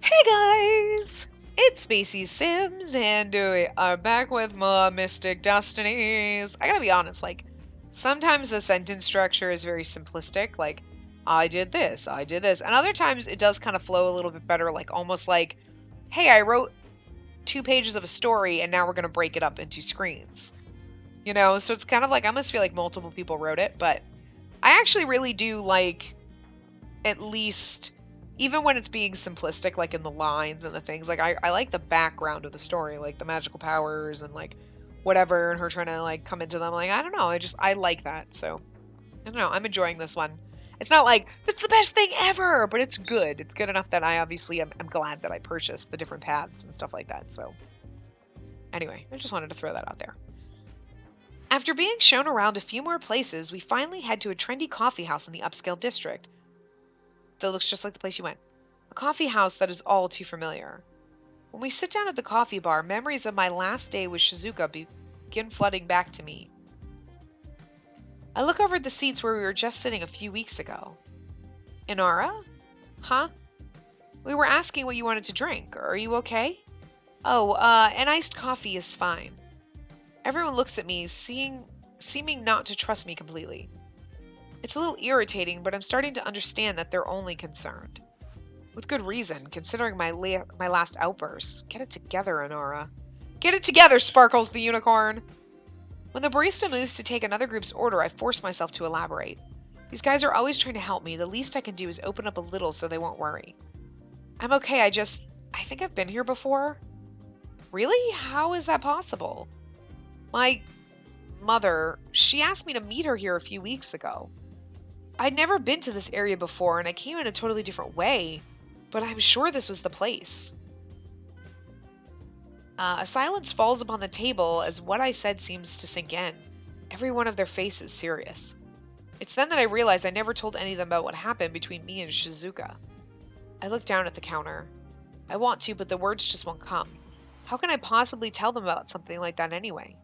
Hey guys! It's Spacey Sims, and we are back with more Mystic Destinies. I gotta be honest, sometimes the sentence structure is very simplistic, I did this, and other times it does kind of flow a little bit better, almost like, hey, I wrote 2 pages of a story, and now we're gonna break it up into screens. So it's kind of like, I almost feel like multiple people wrote it, but I actually really do like, at least even when it's being simplistic, like in the lines and the things, I like the background of the story, like the magical powers and whatever, and her trying to come into them. I don't know, I like that. So I don't know, I'm enjoying this one. It's not like it's the best thing ever, but it's good. It's good enough that I obviously am glad that I purchased the different paths and stuff like that. So anyway, I just wanted to throw that out there. After being shown around a few more places, we finally head to a trendy coffee house in the upscale district that looks just like the place you went. A coffee house that is all too familiar. When we sit down at the coffee bar, memories of my last day with Shizuka begin flooding back to me. I look over at the seats where we were just sitting a few weeks ago. Inara? Huh? We were asking what you wanted to drink. Are you okay? Oh, an iced coffee is fine. Everyone looks at me, seeming not to trust me completely. It's a little irritating, but I'm starting to understand that they're only concerned. With good reason, considering my last outbursts. Get it together, Inara. Get it together, Sparkles the Unicorn! When the barista moves to take another group's order, I force myself to elaborate. These guys are always trying to help me. The least I can do is open up a little so they won't worry. I'm okay, I think I've been here before. Really? How is that possible? My mother, she asked me to meet her here a few weeks ago. I'd never been to this area before, and I came in a totally different way, but I'm sure this was the place. A silence falls upon the table as what I said seems to sink in. Every one of their faces serious. It's then that I realize I never told any of them about what happened between me and Shizuka. I look down at the counter. I want to, but the words just won't come. How can I possibly tell them about something like that anyway?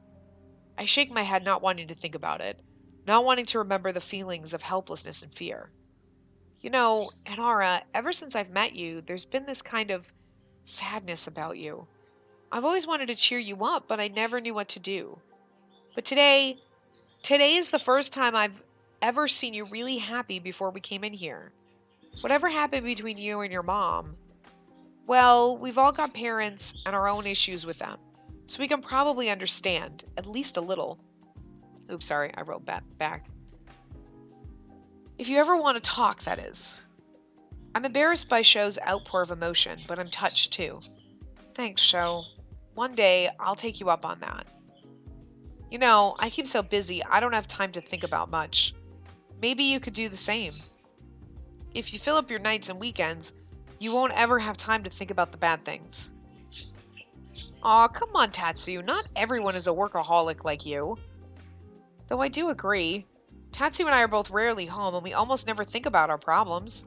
I shake my head, not wanting to think about it. Not wanting to remember the feelings of helplessness and fear. You know, Inara, ever since I've met you, there's been this kind of sadness about you. I've always wanted to cheer you up, but I never knew what to do. But today is the first time I've ever seen you really happy before we came in here. Whatever happened between you and your mom, well, we've all got parents and our own issues with them, so we can probably understand, at least a little. Oops, sorry, I wrote back. If you ever want to talk, that is. I'm embarrassed by Sho's outpour of emotion, but I'm touched too. Thanks, Sho. One day, I'll take you up on that. You know, I keep so busy, I don't have time to think about much. Maybe you could do the same. If you fill up your nights and weekends, you won't ever have time to think about the bad things. Aw, come on, Tatsu. Not everyone is a workaholic like you. Though I do agree. Tatsu and I are both rarely home, and we almost never think about our problems.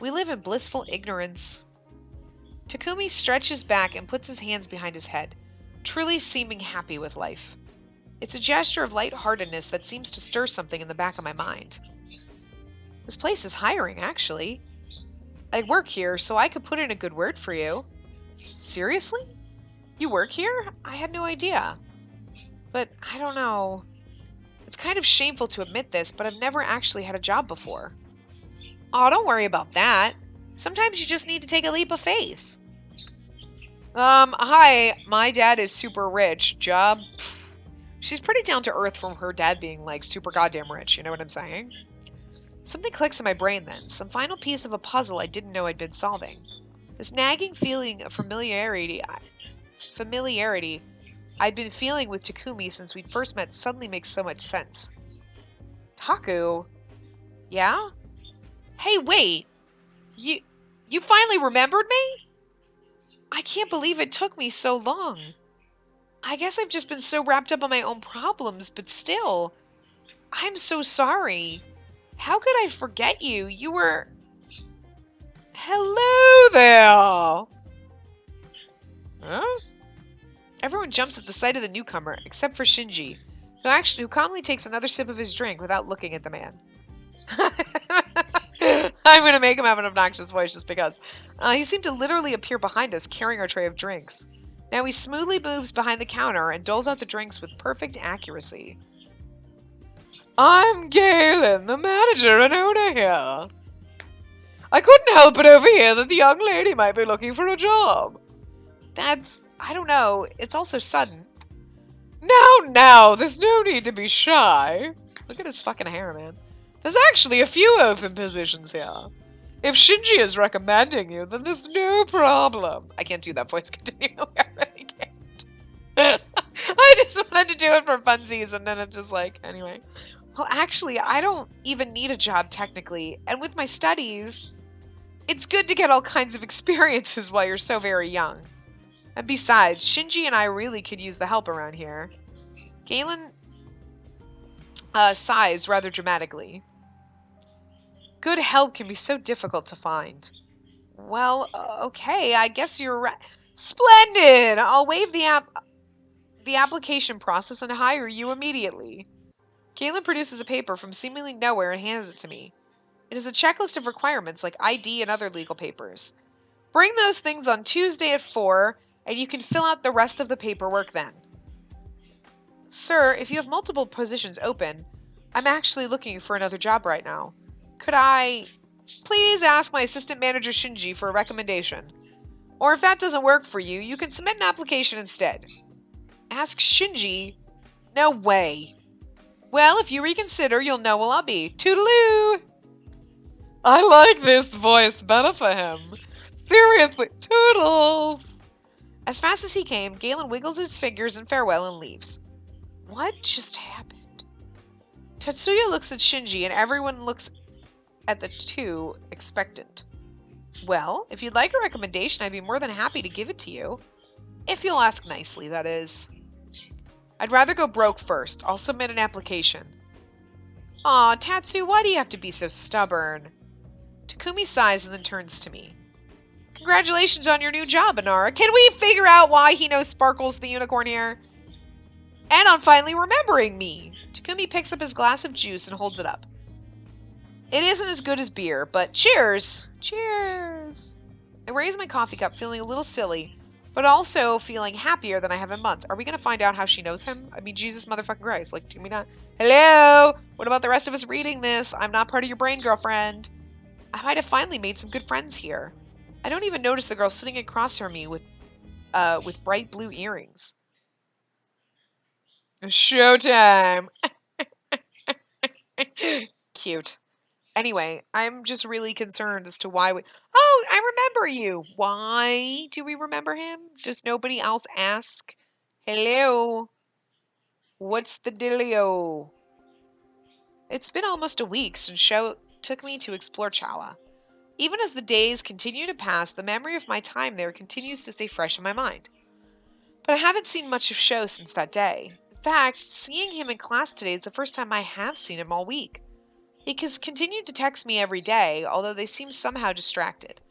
We live in blissful ignorance. Takumi stretches back and puts his hands behind his head, truly seeming happy with life. It's a gesture of lightheartedness that seems to stir something in the back of my mind. This place is hiring, actually. I work here, so I could put in a good word for you. Seriously? You work here? I had no idea. But I don't know. It's kind of shameful to admit this, but I've never actually had a job before. Aw, don't worry about that. Sometimes you just need to take a leap of faith. Hi, my dad is super rich. Job? Pfft. She's pretty down to earth from her dad being, super goddamn rich, you know what I'm saying? Something clicks in my brain then, some final piece of a puzzle I didn't know I'd been solving. This nagging feeling of familiarity I'd been feeling with Takumi since we'd first met suddenly makes so much sense. Taku? Yeah? Hey, wait! You finally remembered me? I can't believe it took me so long. I guess I've just been so wrapped up in my own problems, but still. I'm so sorry. How could I forget you? You were... Hello there! Huh? Everyone jumps at the sight of the newcomer, except for Shinji, who calmly takes another sip of his drink without looking at the man. I'm going to make him have an obnoxious voice just because. He seemed to literally appear behind us carrying our tray of drinks. Now he smoothly moves behind the counter and doles out the drinks with perfect accuracy. I'm Galen, the manager and owner here. I couldn't help but overhear that the young lady might be looking for a job. I don't know, it's all so sudden. Now, there's no need to be shy. Look at his fucking hair, man. There's actually a few open positions here. If Shinji is recommending you, then there's no problem. I can't do that voice continually. I really can't. I just wanted to do it for funsies, and then it's just like, anyway. Well, actually, I don't even need a job technically, and with my studies, it's good to get all kinds of experiences while you're so very young. And besides, Shinji and I really could use the help around here. Galen sighs rather dramatically. Good help can be so difficult to find. Well, okay, I guess you're right. Splendid! I'll waive the application process and hire you immediately. Galen produces a paper from seemingly nowhere and hands it to me. It is a checklist of requirements like ID and other legal papers. Bring those things on Tuesday at 4, and you can fill out the rest of the paperwork then. Sir, if you have multiple positions open, I'm actually looking for another job right now. Could I please ask my assistant manager Shinji for a recommendation? Or if that doesn't work for you, you can submit an application instead. Ask Shinji? No way. Well, if you reconsider, you'll know where I'll be. Toodaloo! I like this voice better for him. Seriously, toodles! As fast as he came, Galen wiggles his fingers in farewell and leaves. What just happened? Tatsuya looks at Shinji and everyone looks at the two, expectant. Well, if you'd like a recommendation, I'd be more than happy to give it to you. If you'll ask nicely, that is. I'd rather go broke first. I'll submit an application. Aw, Tatsu, why do you have to be so stubborn? Takumi sighs and then turns to me. Congratulations on your new job, Inara. Can we figure out why he knows Sparkles the unicorn here? And on finally remembering me. Takumi picks up his glass of juice and holds it up. It isn't as good as beer, but cheers! Cheers! I raise my coffee cup feeling a little silly, but also feeling happier than I have in months. Are we going to find out how she knows him? I mean, Jesus motherfucking Christ. Like, can we not? Hello? What about the rest of us reading this? I'm not part of your brain, girlfriend. I might have finally made some good friends here. I don't even notice the girl sitting across from me with bright blue earrings. Showtime! Cute. Anyway, I'm just really concerned as to why we... Oh, I remember you! Why do we remember him? Does nobody else ask? Hello? What's the dealio? It's been almost a week since Sho took me to explore Chawa. Even as the days continue to pass, the memory of my time there continues to stay fresh in my mind. But I haven't seen much of Sho since that day. In fact, seeing him in class today is the first time I have seen him all week. He has continued to text me every day, although they seem somehow distracted.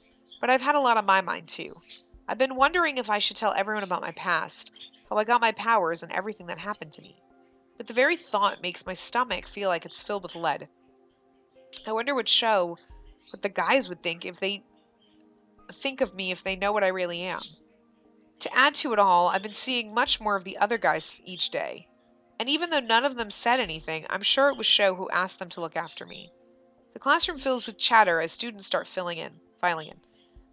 But I've had a lot on my mind, too. I've been wondering if I should tell everyone about my past, how I got my powers, and everything that happened to me. But the very thought makes my stomach feel like it's filled with lead. I wonder what the guys would think if they think of me if they know what I really am. To add to it all, I've been seeing much more of the other guys each day. And even though none of them said anything, I'm sure it was Sho who asked them to look after me. The classroom fills with chatter as students start filing in.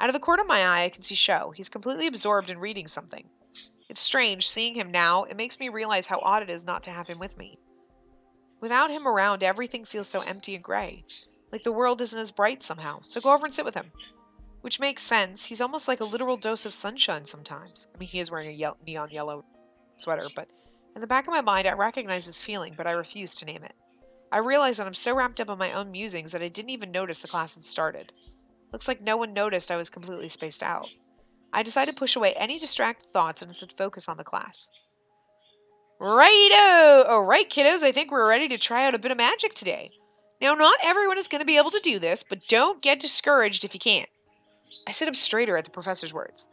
Out of the corner of my eye, I can see Sho. He's completely absorbed in reading something. It's strange, seeing him now, it makes me realize how odd it is not to have him with me. Without him around, everything feels so empty and gray. Like the world isn't as bright somehow, so go over and sit with him. Which makes sense, he's almost like a literal dose of sunshine sometimes. I mean, he is wearing a neon yellow sweater, but in the back of my mind, I recognize this feeling, but I refuse to name it. I realize that I'm so wrapped up in my own musings that I didn't even notice the class had started. Looks like no one noticed I was completely spaced out. I decide to push away any distracted thoughts and instead focus on the class. Righto! Alright, kiddos, I think we're ready to try out a bit of magic today. Now, not everyone is going to be able to do this, but don't get discouraged if you can't. I sit up straighter at the professor's words.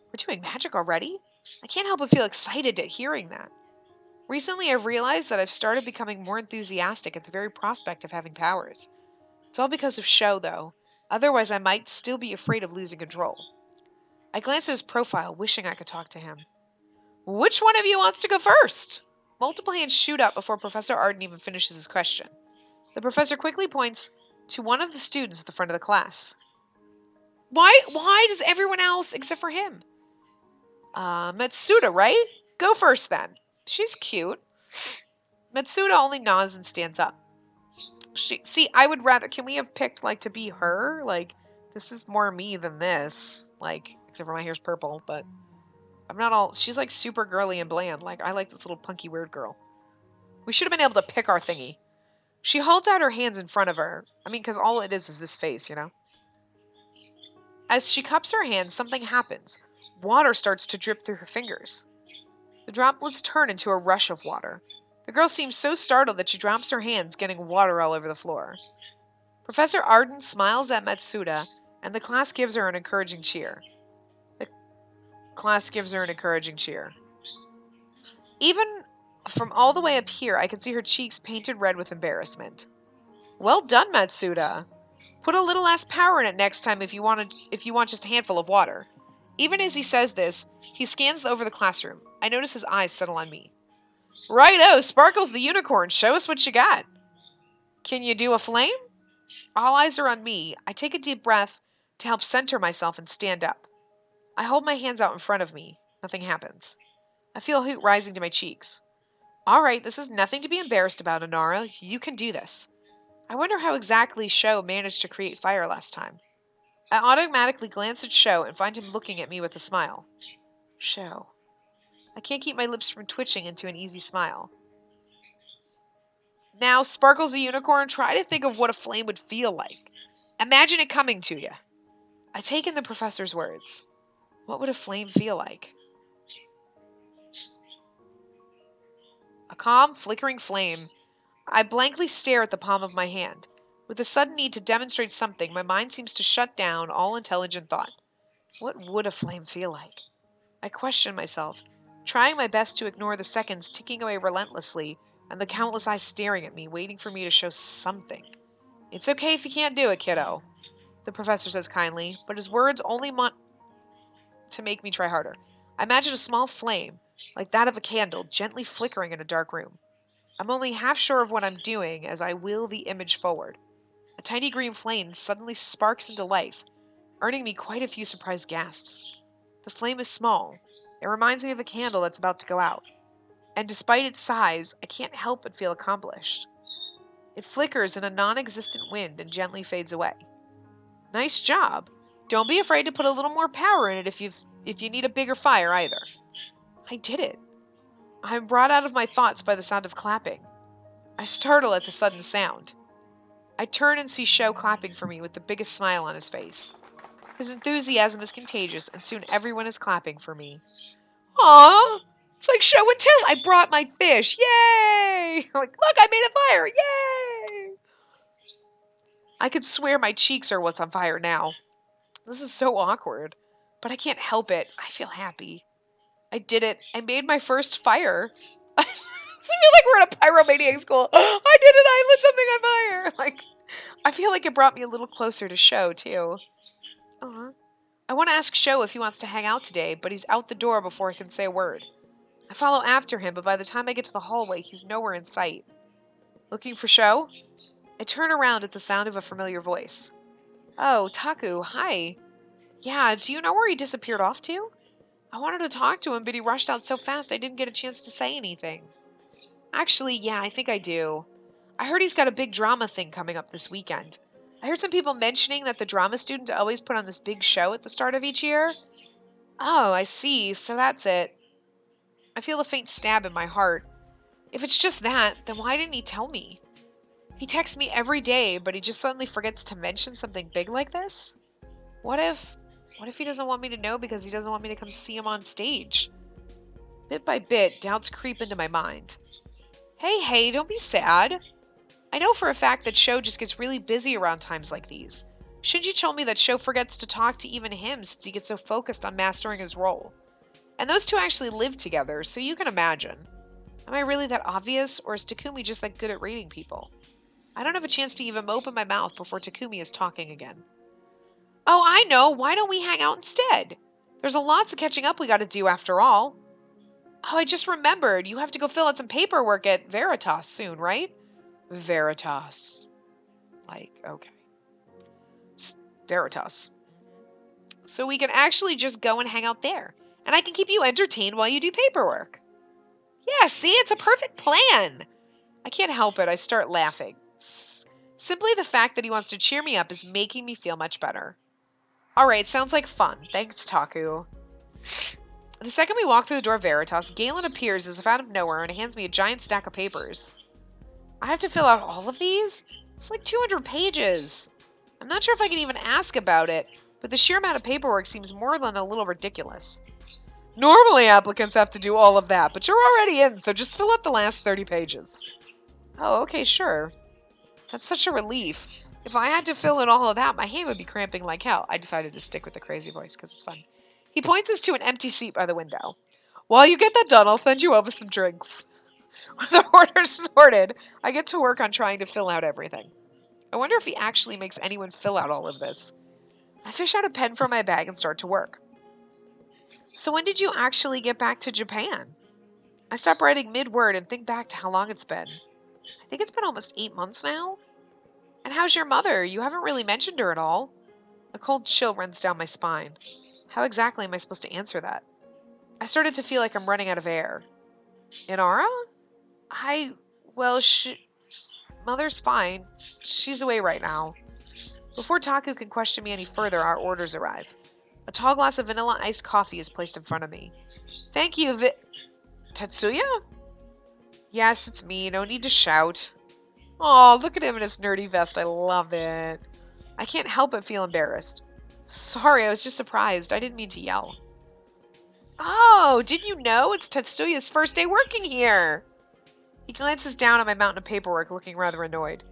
We're doing magic already? I can't help but feel excited at hearing that. Recently, I've realized that I've started becoming more enthusiastic at the very prospect of having powers. It's all because of Sho, though. Otherwise, I might still be afraid of losing control. I glance at his profile, wishing I could talk to him. Which one of you wants to go first? Multiple hands shoot up before Professor Arden even finishes his question. The professor quickly points to one of the students at the front of the class. Why does everyone else except for him? Matsuda, right? Go first then. She's cute. Matsuda only nods and stands up. See, I would rather, can we have picked, to be her? This is more me than this. Except for my hair's purple, but I'm not all, she's, super girly and bland. I like this little punky weird girl. We should have been able to pick our thingy. She holds out her hands in front of her. Because all it is this face, As she cups her hands, something happens. Water starts to drip through her fingers. The droplets turn into a rush of water. The girl seems so startled that she drops her hands, getting water all over the floor. Professor Arden smiles at Matsuda, and the class gives her an encouraging cheer. Even from all the way up here, I can see her cheeks painted red with embarrassment. Well done, Matsuda. Put a little less power in it next time if you want just a handful of water. Even as he says this, he scans over the classroom. I notice his eyes settle on me. Righto, Sparkles the unicorn, show us what you got. Can you do a flame? All eyes are on me. I take a deep breath to help center myself and stand up. I hold my hands out in front of me. Nothing happens. I feel heat rising to my cheeks. All right, this is nothing to be embarrassed about, Inara. You can do this. I wonder how exactly Sho managed to create fire last time. I automatically glance at Sho and find him looking at me with a smile. Sho. I can't keep my lips from twitching into an easy smile. Now, Sparkles the unicorn, try to think of what a flame would feel like. Imagine it coming to you. I take in the professor's words. What would a flame feel like? A calm, flickering flame. I blankly stare at the palm of my hand. With a sudden need to demonstrate something, my mind seems to shut down all intelligent thought. What would a flame feel like? I question myself, trying my best to ignore the seconds ticking away relentlessly and the countless eyes staring at me, waiting for me to show something. It's okay if you can't do it, kiddo, the professor says kindly, but his words only want to make me try harder. I imagine a small flame, like that of a candle, gently flickering in a dark room. I'm only half sure of what I'm doing as I will the image forward. A tiny green flame suddenly sparks into life, earning me quite a few surprised gasps. The flame is small. It reminds me of a candle that's about to go out. And despite its size, I can't help but feel accomplished. It flickers in a non-existent wind and gently fades away. Nice job. Don't be afraid to put a little more power in it if you need a bigger fire either. I did it. I'm brought out of my thoughts by the sound of clapping. I startle at the sudden sound. I turn and see Sho clapping for me with the biggest smile on his face. His enthusiasm is contagious, and soon everyone is clapping for me. Aww! It's like show and tell. I brought my fish. Yay! Look, I made a fire. Yay! I could swear my cheeks are what's on fire now. This is so awkward, but I can't help it. I feel happy. I did it. I made my first fire. I feel like we're at a pyromaniac school. I did it. I lit something on fire. I feel like it brought me a little closer to Sho, too. I want to ask Sho if he wants to hang out today, but he's out the door before I can say a word. I follow after him, but by the time I get to the hallway, he's nowhere in sight. Looking for Sho? I turn around at the sound of a familiar voice. Oh, Taku, hi. Yeah, do you know where he disappeared off to? I wanted to talk to him, but he rushed out so fast I didn't get a chance to say anything. Actually, yeah, I think I do. I heard he's got a big drama thing coming up this weekend. I heard some people mentioning that the drama students always put on this big show at the start of each year. Oh, I see, so that's it. I feel a faint stab in my heart. If it's just that, then why didn't he tell me? He texts me every day, but he just suddenly forgets to mention something big like this? What if he doesn't want me to know because he doesn't want me to come see him on stage? Bit by bit, doubts creep into my mind. Hey, don't be sad. I know for a fact that Sho just gets really busy around times like these. Shinji told me that Sho forgets to talk to even him since he gets so focused on mastering his role. And those two actually live together, so you can imagine. Am I really that obvious, or is Takumi just that good at reading people? I don't have a chance to even open my mouth before Takumi is talking again. Oh, I know. Why don't we hang out instead? There's a lots of catching up we gotta do after all. Oh, I just remembered. You have to go fill out some paperwork at Veritas soon, right? Veritas. Like, okay. Veritas. So we can actually just go and hang out there. And I can keep you entertained while you do paperwork. Yeah, see? It's a perfect plan. I can't help it. I start laughing. Simply the fact that he wants to cheer me up is making me feel much better. Alright, sounds like fun. Thanks, Taku. The second we walk through the door of Veritas, Galen appears as if out of nowhere and hands me a giant stack of papers. I have to fill out all of these? It's like 200 pages. I'm not sure if I can even ask about it, but the sheer amount of paperwork seems more than a little ridiculous. Normally applicants have to do all of that, but you're already in, so just fill out the last 30 pages. Oh, okay, sure. That's such a relief. If I had to fill in all of that, my hand would be cramping like hell. I decided to stick with the crazy voice because it's fun. He points us to an empty seat by the window. While you get that done, I'll send you over some drinks. When the order's sorted, I get to work on trying to fill out everything. I wonder if he actually makes anyone fill out all of this. I fish out a pen from my bag and start to work. So when did you actually get back to Japan? I stop writing mid-word and think back to how long it's been. I think it's been almost 8 months now. And how's your mother? You haven't really mentioned her at all. A cold chill runs down my spine. How exactly am I supposed to answer that? I started to feel like I'm running out of air. Inara? Mother's fine. She's away right now. Before Taku can question me any further, our orders arrive. A tall glass of vanilla iced coffee is placed in front of me. Thank you, Tetsuya? Yes, it's me. No need to shout. Aw, look at him in his nerdy vest. I love it. I can't help but feel embarrassed. Sorry, I was just surprised. I didn't mean to yell. Oh, didn't you know? It's Tetsuya's first day working here. He glances down at my mountain of paperwork, looking rather annoyed.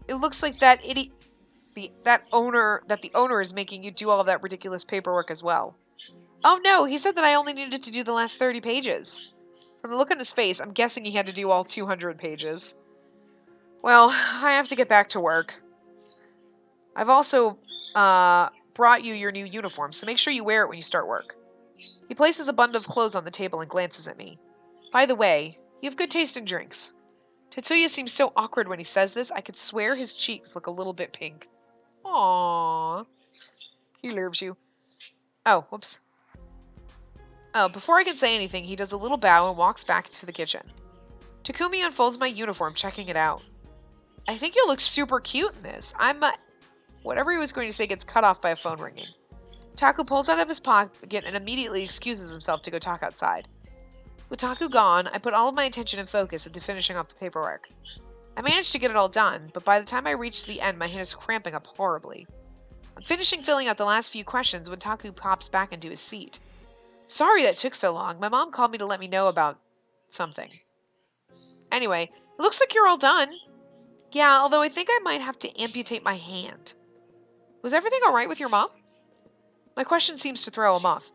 It looks like that the owner is making you do all of that ridiculous paperwork as well. Oh no, he said that I only needed to do the last 30 pages. From the look on his face, I'm guessing he had to do all 200 pages. Well, I have to get back to work. I've also brought you your new uniform, so make sure you wear it when you start work. He places a bundle of clothes on the table and glances at me. By the way, you have good taste in drinks. Tetsuya seems so awkward when he says this, I could swear his cheeks look a little bit pink. Aww. He loves you. Oh, whoops. Oh, before I can say anything, he does a little bow and walks back to the kitchen. Takumi unfolds my uniform, checking it out. I think you'll look super cute in this. Whatever he was going to say gets cut off by a phone ringing. Taku pulls out of his pocket and immediately excuses himself to go talk outside. With Taku gone, I put all of my attention and focus into finishing up the paperwork. I managed to get it all done, but by the time I reached the end, my hand is cramping up horribly. I'm finishing filling out the last few questions when Taku pops back into his seat. Sorry that took so long. My mom called me to let me know about something. Anyway, it looks like you're all done. Yeah, although I think I might have to amputate my hand. Was everything alright with your mom? My question seems to throw him off.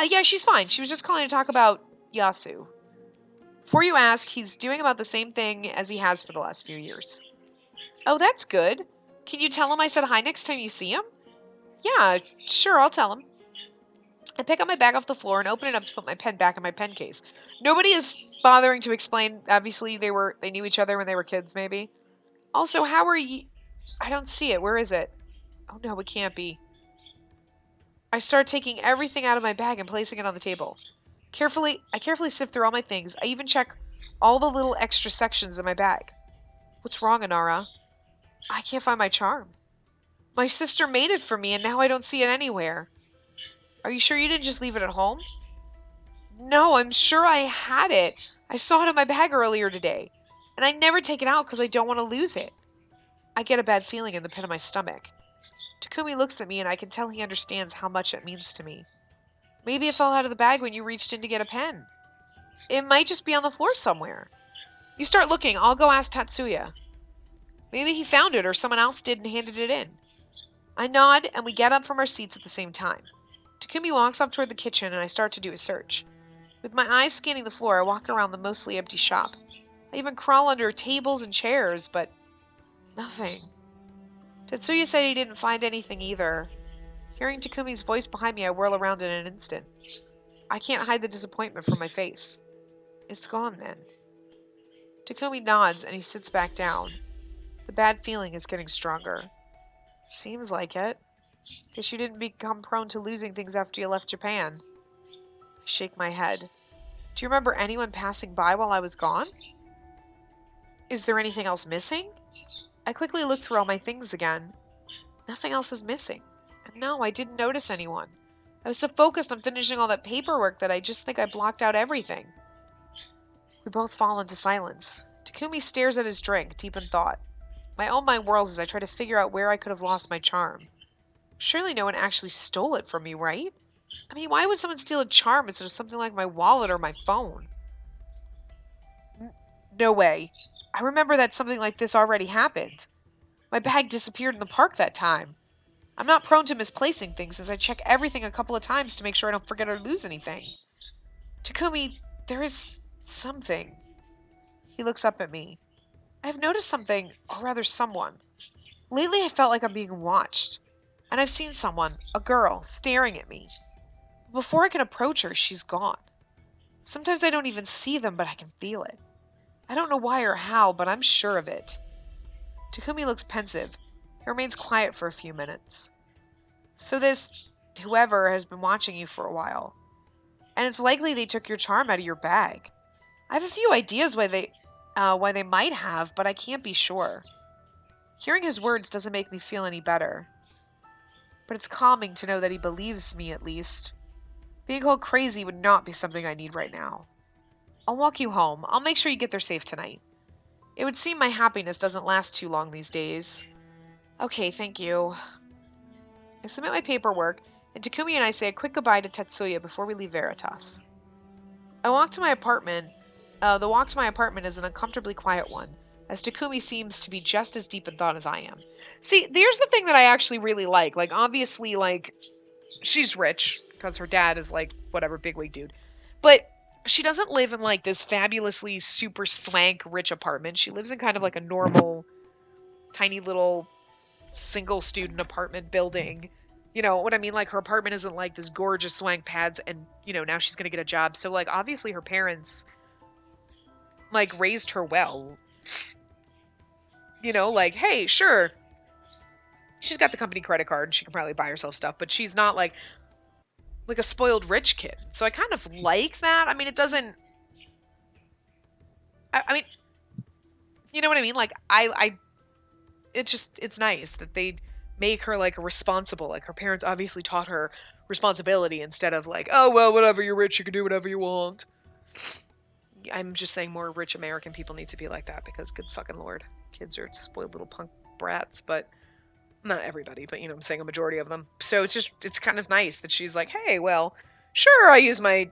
Yeah, she's fine. She was just calling to talk about Yasu. Before you ask, he's doing about the same thing as he has for the last few years. Oh, that's good. Can you tell him I said hi next time you see him? Yeah, sure, I'll tell him. I pick up my bag off the floor and open it up to put my pen back in my pen case. Nobody is bothering to explain. Obviously, they knew each other when they were kids, maybe. Also, how are you? I don't see it. Where is it? Oh no, it can't be. I start taking everything out of my bag and placing it on the table. I carefully sift through all my things. I even check all the little extra sections in my bag. What's wrong, Inara? I can't find my charm. My sister made it for me and now I don't see it anywhere. Are you sure you didn't just leave it at home? No, I'm sure I had it. I saw it in my bag earlier today. And I never take it out because I don't want to lose it. I get a bad feeling in the pit of my stomach. Takumi looks at me and I can tell he understands how much it means to me. Maybe it fell out of the bag when you reached in to get a pen. It might just be on the floor somewhere. You start looking. I'll go ask Tatsuya. Maybe he found it or someone else did and handed it in. I nod and we get up from our seats at the same time. Takumi walks up toward the kitchen and I start to do a search. With my eyes scanning the floor, I walk around the mostly empty shop. I even crawl under tables and chairs, but nothing. Tetsuya said he didn't find anything either. Hearing Takumi's voice behind me, I whirl around in an instant. I can't hide the disappointment from my face. It's gone then. Takumi nods and he sits back down. The bad feeling is getting stronger. Seems like it. Guess you didn't become prone to losing things after you left Japan. I shake my head. Do you remember anyone passing by while I was gone? Is there anything else missing? I quickly look through all my things again. Nothing else is missing. And no, I didn't notice anyone. I was so focused on finishing all that paperwork that I just think I blocked out everything. We both fall into silence. Takumi stares at his drink, deep in thought. My own mind whirls as I try to figure out where I could have lost my charm. Surely no one actually stole it from me, right? I mean, why would someone steal a charm instead of something like my wallet or my phone? No way. I remember that something like this already happened. My bag disappeared in the park that time. I'm not prone to misplacing things as I check everything a couple of times to make sure I don't forget or lose anything. Takumi, there is something. He looks up at me. I've noticed something, or rather someone. Lately I felt like I'm being watched. And I've seen someone, a girl, staring at me. Before I can approach her, she's gone. Sometimes I don't even see them, but I can feel it. I don't know why or how, but I'm sure of it. Takumi looks pensive. He remains quiet for a few minutes. So this whoever has been watching you for a while. And it's likely they took your charm out of your bag. I have a few ideas why they might have, but I can't be sure. Hearing his words doesn't make me feel any better. But it's calming to know that he believes me at least. Being called crazy would not be something I need right now. I'll walk you home. I'll make sure you get there safe tonight. It would seem my happiness doesn't last too long these days. Okay, thank you. I submit my paperwork, and Takumi and I say a quick goodbye to Tetsuya before we leave Veritas. I walk to my apartment. The walk to my apartment is an uncomfortably quiet one, as Takumi seems to be just as deep in thought as I am. See, here's the thing that I actually really like. Like, obviously, like, she's rich, because her dad is, like, whatever, bigwig dude. But she doesn't live in, like, this fabulously super swank rich apartment. She lives in kind of like a normal, tiny little single student apartment building. You know what I mean? Like, her apartment isn't like this gorgeous swank pads and, you know, now she's gonna get a job. So, like, obviously her parents, like, raised her well. You know, like, hey, sure, she's got the company credit card and she can probably buy herself stuff, but she's not like a spoiled rich kid. So I kind of like that. I mean, it doesn't... I mean, you know what I mean? Like, it's nice that they make her, like, a responsible, like, her parents obviously taught her responsibility instead of, like, oh, well, whatever, you're rich, you can do whatever you want. I'm just saying more rich American people need to be like that because, good fucking lord, kids are spoiled little punk brats, but not everybody, but, you know, I'm saying a majority of them. So it's kind of nice that she's like, hey, well, sure, I use my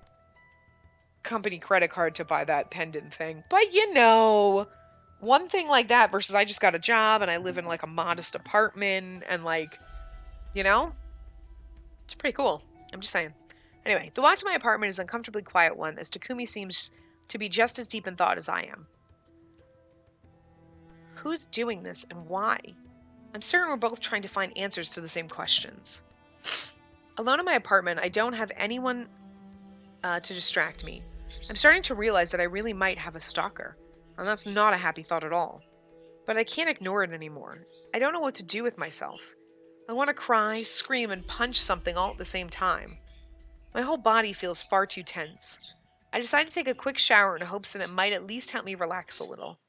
company credit card to buy that pendant thing, but, you know, one thing like that versus I just got a job and I live in, like, a modest apartment and, like, you know, it's pretty cool. I'm just saying. Anyway, the walk to my apartment is an uncomfortably quiet one, as Takumi seems to be just as deep in thought as I am. Who's doing this and why? I'm certain we're both trying to find answers to the same questions. Alone in my apartment, I don't have anyone to distract me. I'm starting to realize that I really might have a stalker, and that's not a happy thought at all. But I can't ignore it anymore. I don't know what to do with myself. I want to cry, scream, and punch something all at the same time. My whole body feels far too tense. I decide to take a quick shower in hopes that it might at least help me relax a little.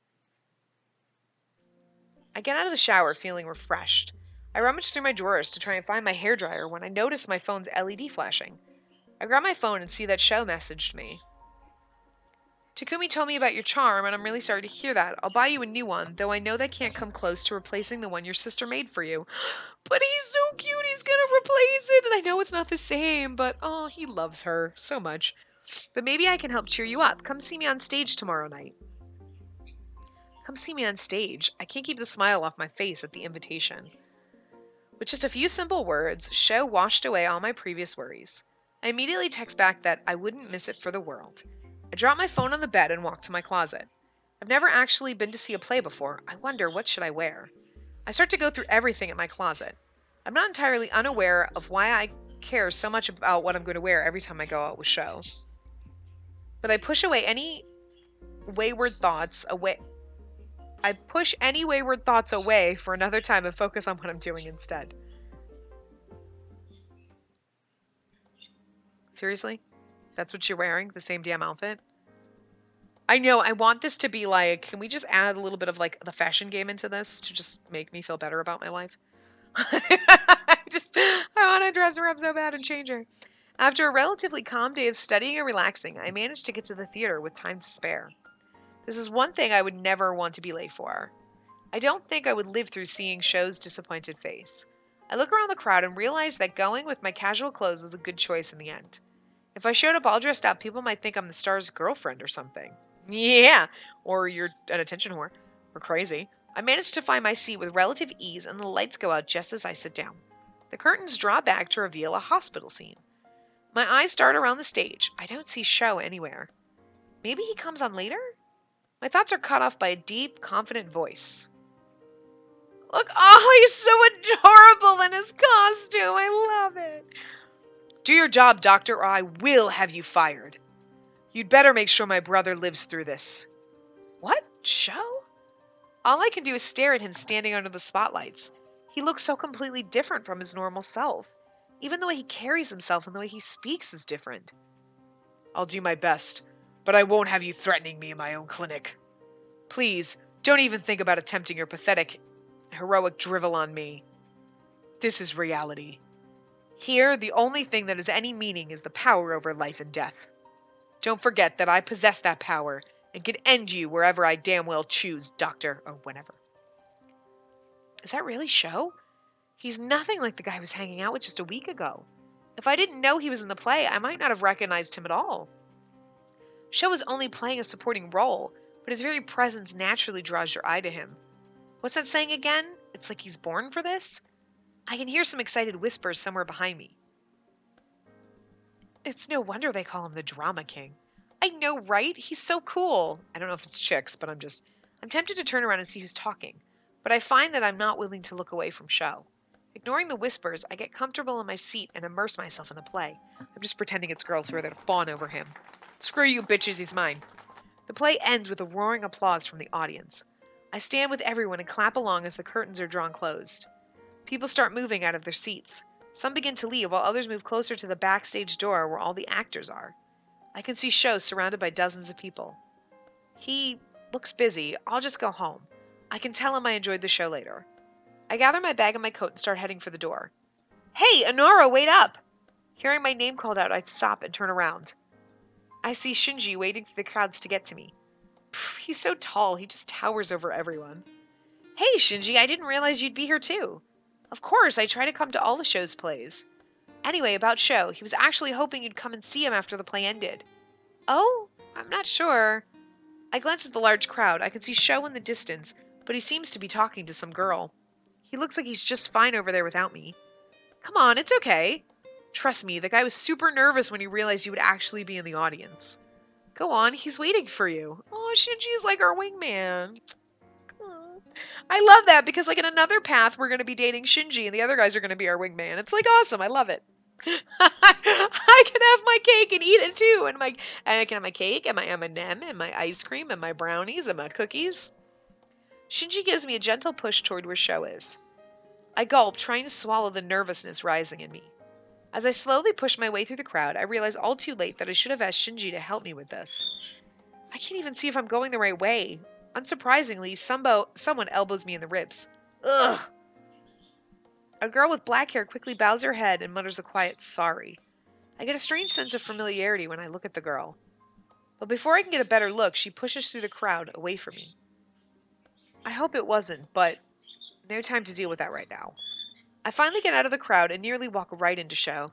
I get out of the shower feeling refreshed. I rummage through my drawers to try and find my hairdryer when I notice my phone's LED flashing. I grab my phone and see that Sho messaged me. Takumi told me about your charm, and I'm really sorry to hear that. I'll buy you a new one, though I know that can't come close to replacing the one your sister made for you. But he's so cute, he's gonna replace it, and I know it's not the same, but oh, he loves her so much. But maybe I can help cheer you up. Come see me on stage tomorrow night. Come see me on stage. I can't keep the smile off my face at the invitation. With just a few simple words, Sho washed away all my previous worries. I immediately text back that I wouldn't miss it for the world. I drop my phone on the bed and walk to my closet. I've never actually been to see a play before. I wonder, what should I wear? I start to go through everything in my closet. I'm not entirely unaware of why I care so much about what I'm going to wear every time I go out with show. But I push away any wayward thoughts away. I push any wayward thoughts away for another time and focus on what I'm doing instead. Seriously? That's what you're wearing? The same damn outfit? I know, I want this to be like, can we just add a little bit of like the fashion game into this to just make me feel better about my life? I want to dress her up so bad and change her. After a relatively calm day of studying and relaxing, I managed to get to the theater with time to spare. This is one thing I would never want to be late for. I don't think I would live through seeing Show's disappointed face. I look around the crowd and realize that going with my casual clothes was a good choice in the end. If I showed up all dressed up, people might think I'm the star's girlfriend or something. Yeah, or you're an attention whore, or crazy. I managed to find my seat with relative ease and the lights go out just as I sit down. The curtains draw back to reveal a hospital scene. My eyes dart around the stage. I don't see Show anywhere. Maybe he comes on later? My thoughts are cut off by a deep, confident voice. Look, oh, he's so adorable in his costume. I love it. Do your job, doctor, or I will have you fired. You'd better make sure my brother lives through this. What? Show? All I can do is stare at him standing under the spotlights. He looks so completely different from his normal self. Even the way he carries himself and the way he speaks is different. I'll do my best, but I won't have you threatening me in my own clinic. Please, don't even think about attempting your pathetic, heroic drivel on me. This is reality. Here, the only thing that has any meaning is the power over life and death. Don't forget that I possess that power and can end you wherever I damn well choose, doctor, or whenever. Is that really Show? He's nothing like the guy I was hanging out with just a week ago. If I didn't know he was in the play, I might not have recognized him at all. Show is only playing a supporting role, but his very presence naturally draws your eye to him. What's that saying again? It's like he's born for this? I can hear some excited whispers somewhere behind me. It's no wonder they call him the Drama King. I know, right? He's so cool. I don't know if it's chicks, but I'm tempted to turn around and see who's talking, but I find that I'm not willing to look away from Show. Ignoring the whispers, I get comfortable in my seat and immerse myself in the play. I'm just pretending it's girls who are there to fawn over him. Screw you, bitches, he's mine. The play ends with a roaring applause from the audience. I stand with everyone and clap along as the curtains are drawn closed. People start moving out of their seats. Some begin to leave while others move closer to the backstage door where all the actors are. I can see Show surrounded by dozens of people. He looks busy. I'll just go home. I can tell him I enjoyed the show later. I gather my bag and my coat and start heading for the door. Hey, Honora, wait up! Hearing my name called out, I stop and turn around. I see Shinji waiting for the crowds to get to me. He's so tall, he just towers over everyone. Hey, Shinji, I didn't realize you'd be here too. Of course, I try to come to all the show's plays. Anyway, about Show, he was actually hoping you'd come and see him after the play ended. Oh? I'm not sure. I glance at the large crowd. I can see Show in the distance, but he seems to be talking to some girl. He looks like he's just fine over there without me. Come on, it's okay. Trust me, the guy was super nervous when he realized you would actually be in the audience. Go on, he's waiting for you. Oh, Shinji's like our wingman. I love that because like in another path, we're going to be dating Shinji and the other guys are going to be our wingman. It's like awesome. I love it. I can have my cake and eat it too. And I can have my cake and my M&M and my ice cream and my brownies and my cookies. Shinji gives me a gentle push toward where Show is. I gulp, trying to swallow the nervousness rising in me. As I slowly push my way through the crowd, I realize all too late that I should have asked Shinji to help me with this. I can't even see if I'm going the right way. Unsurprisingly, someone elbows me in the ribs. Ugh! A girl with black hair quickly bows her head and mutters a quiet sorry. I get a strange sense of familiarity when I look at the girl. But before I can get a better look, she pushes through the crowd away from me. I hope it wasn't, but no time to deal with that right now. I finally get out of the crowd and nearly walk right into Show.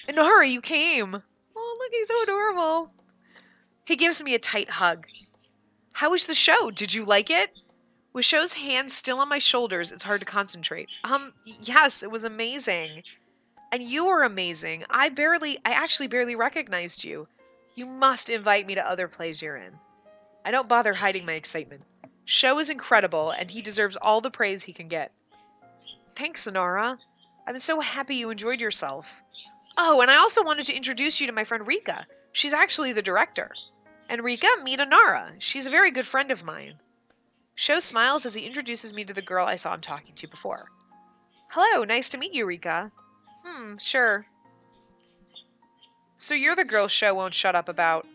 Inara, you came! Oh, look, he's so adorable. He gives me a tight hug. How was the show? Did you like it? With Show's hands still on my shoulders, it's hard to concentrate. Yes, it was amazing. And you were amazing. I actually barely recognized you. You must invite me to other plays you're in. I don't bother hiding my excitement. Show is incredible, and he deserves all the praise he can get. Thanks, Sonara. I'm so happy you enjoyed yourself. Oh, and I also wanted to introduce you to my friend Rika. She's actually the director. And Rika, meet Anara. She's a very good friend of mine. Sho smiles as he introduces me to the girl I saw him talking to before. Hello, nice to meet you, Rika. Sure. So you're the girl Sho won't shut up about.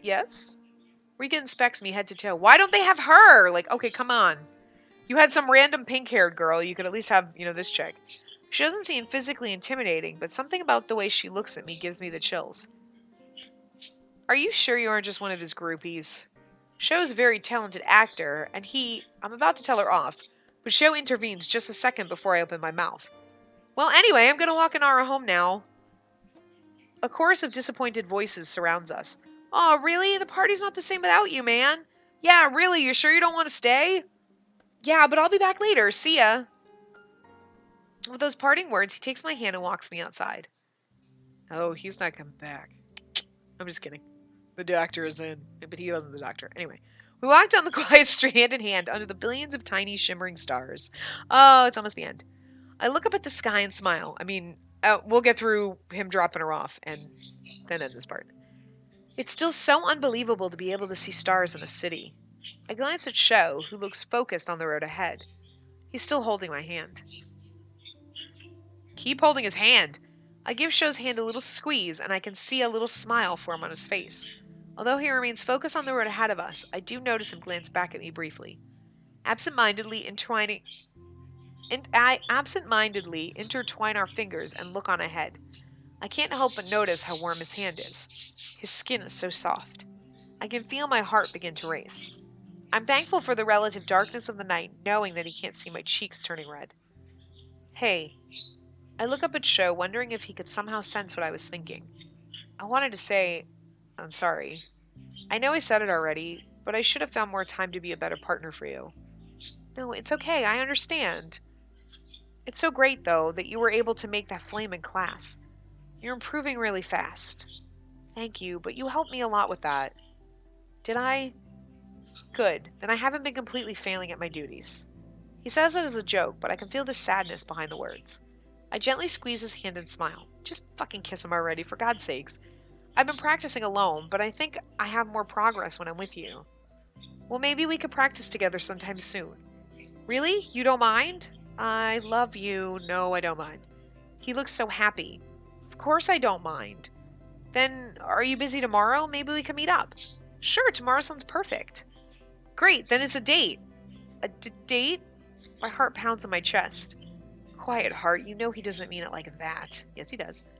Yes? Rika inspects me head to toe. Why don't they have her? Like, okay, come on. You had some random pink-haired girl. You could at least have, this chick. She doesn't seem physically intimidating, but something about the way she looks at me gives me the chills. Are you sure you aren't just one of his groupies? Sho's a very talented actor, and I'm about to tell her off, but Sho intervenes just a second before I open my mouth. Well, anyway, I'm gonna walk Inara home now. A chorus of disappointed voices surrounds us. Aw, really? The party's not the same without you, man. Yeah, really? You're sure you don't want to stay? Yeah, but I'll be back later. See ya. With those parting words, he takes my hand and walks me outside. Oh, he's not coming back. I'm just kidding. The doctor is in, but he wasn't the doctor. Anyway, we walked down the quiet street hand in hand under the billions of tiny shimmering stars. Oh, it's almost the end. I look up at the sky and smile. We'll get through him dropping her off and then end this part. It's still so unbelievable to be able to see stars in a city. I glance at Sho, who looks focused on the road ahead. He's still holding my hand. Keep holding his hand. I give Sho's hand a little squeeze, and I can see a little smile form on his face. Although he remains focused on the road ahead of us, I do notice him glance back at me briefly. I absent-mindedly intertwine our fingers and look on ahead. I can't help but notice how warm his hand is. His skin is so soft. I can feel my heart begin to race. I'm thankful for the relative darkness of the night, knowing that he can't see my cheeks turning red. Hey. I look up at Sho, wondering if he could somehow sense what I was thinking. I wanted to say, I'm sorry. I know I said it already, but I should have found more time to be a better partner for you. No, it's okay, I understand. It's so great, though, that you were able to make that flame in class. You're improving really fast. Thank you, but you helped me a lot with that. Did I? Good, then I haven't been completely failing at my duties. He says it as a joke, but I can feel the sadness behind the words. I gently squeeze his hand and smile. Just fucking kiss him already, for God's sakes. I've been practicing alone, but I think I have more progress when I'm with you. Well, maybe we could practice together sometime soon. Really? You don't mind? I love you. No, I don't mind. He looks so happy. Of course I don't mind. Then, are you busy tomorrow? Maybe we can meet up. Sure, tomorrow sounds perfect. Great, then it's a date. A date? My heart pounds on my chest. Quiet, heart. You know he doesn't mean it like that. Yes, he does.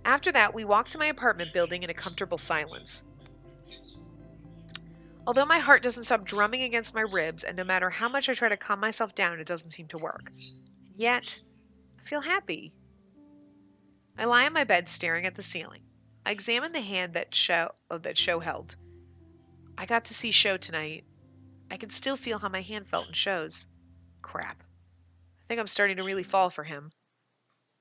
After that, we walked to my apartment building in a comfortable silence. Although my heart doesn't stop drumming against my ribs, and no matter how much I try to calm myself down, it doesn't seem to work. And yet, I feel happy. I lie on my bed staring at the ceiling. I examine the hand that Sho held. I got to see Sho tonight. I can still feel how my hand felt in Sho's. Crap. I think I'm starting to really fall for him.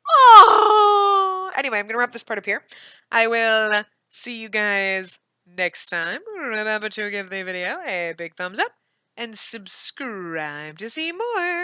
Oh! Anyway, I'm going to wrap this part up here. I will see you guys next time. Remember to give the video a big thumbs up and subscribe to see more.